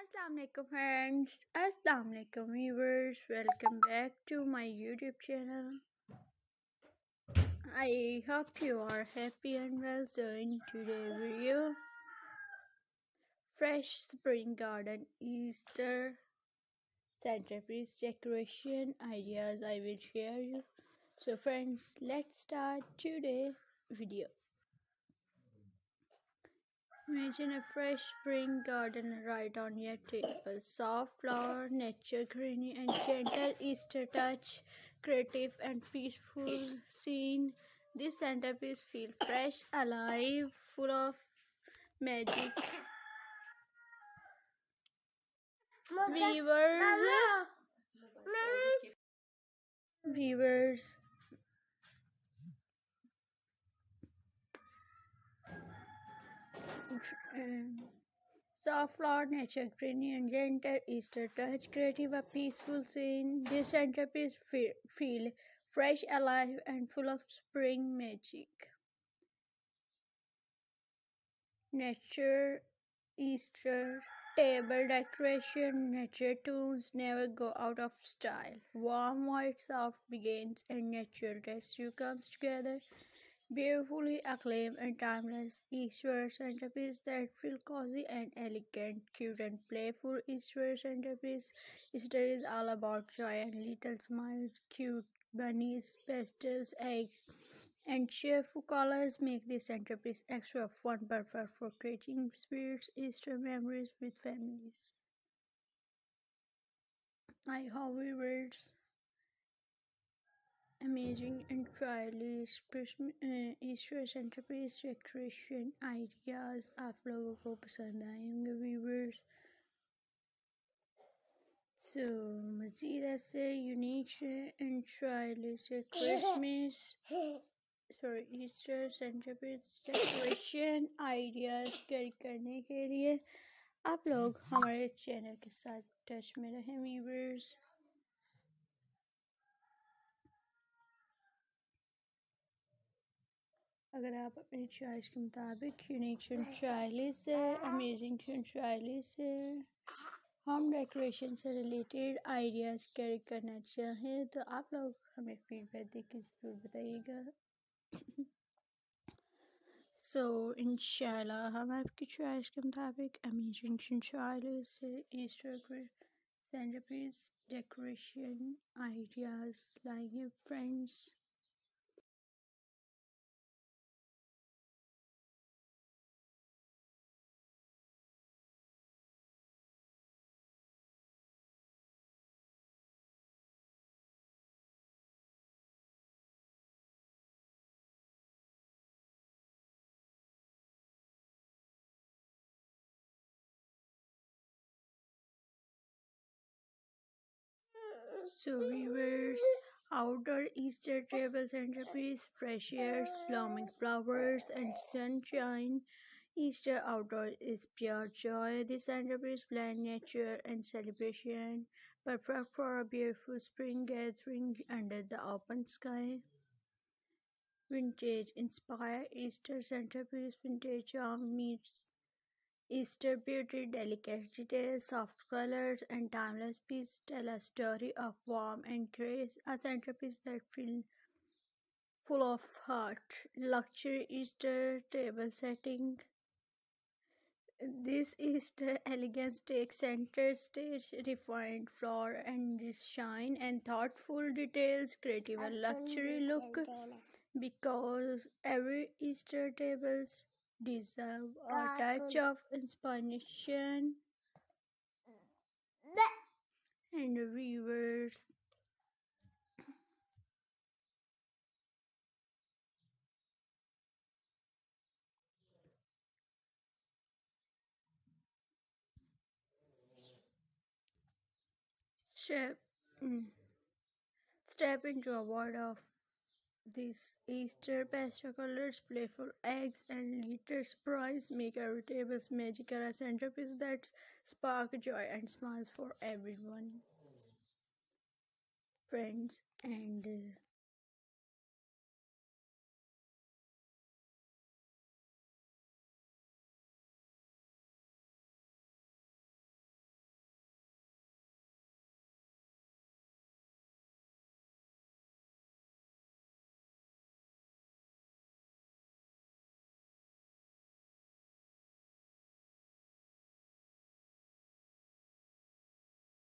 Assalamualaikum friends, Assalamualaikum viewers, welcome back to my YouTube channel. I hope you are happy and well. So in today's video, fresh spring garden Easter centerpiece decoration ideas I will share you. So friends, let's start today's video. Imagine a fresh spring garden right on your table. Soft flower, nature greenery, and gentle Easter touch. Creative and peaceful scene. This centerpiece feels fresh, alive, full of magic. Viewers, viewers, soft flower, nature greenery, and gentle Easter touch. Creative, a peaceful scene. This centerpiece feel fresh, alive, and full of spring magic. Nature, Easter, table decoration, nature tunes never go out of style. Warm white soft begins and natural rescue comes together. Beautifully acclaimed and timeless Easter centerpiece that feel cozy and elegant, cute and playful Easter centerpiece. Easter is all about joy and little smiles, cute bunnies, pastels, eggs, and cheerful colors make this centerpiece extra fun, perfect for creating spirits Easter memories with families. I hope viewers amazing and stylish Christmas Easter centrepiece decoration ideas आप लोगों को पसंद आए होंगे viewers. So मज़ीद ऐसे unique and stylish Christmas Easter centrepiece decoration ideas carry करने के लिए आप लोग हमारे चैनल के साथ टच में रहें व्यूवर्स. अगर आप अपनी चॉइस के मुताबिक यूनिक स्टाइलिश से अमेजिंग स्टाइलिश से होम डेकोरेशन से रिलेटेड आइडियाज़ कैरी करना चाहें तो आप लोग हमें फीडबैक देकर ज़रूर बताइएगा. सो इंशाल्लाह हम आपकी चॉइस के मुताबिक अमेजिंग स्टाइलिश से ईस्टर सेंटरपीस डेकोरेशन आइडियाज़ लाएंगे friends. So viewers, outdoor Easter table centerpiece, fresh airs, blooming flowers, and sunshine. Easter outdoor is pure joy. This centerpiece blend nature and celebration, perfect for a beautiful spring gathering under the open sky. Vintage inspired Easter centerpiece, vintage charm meets Easter beauty, delicate details, soft colors, and timeless pieces tell a story of warmth and grace. A centerpiece that feels full of heart. Luxury Easter table setting. This Easter elegance takes center stage, refined floor and shine, and thoughtful details, creative and luxury look. Because every Easter tables deserve a touch of inspiration and viewers. Step, step into a world of these Easter pastel colors, playful eggs, and glitter surprise make every table magical, a centerpiece that spark joy and smiles for everyone. Friends, and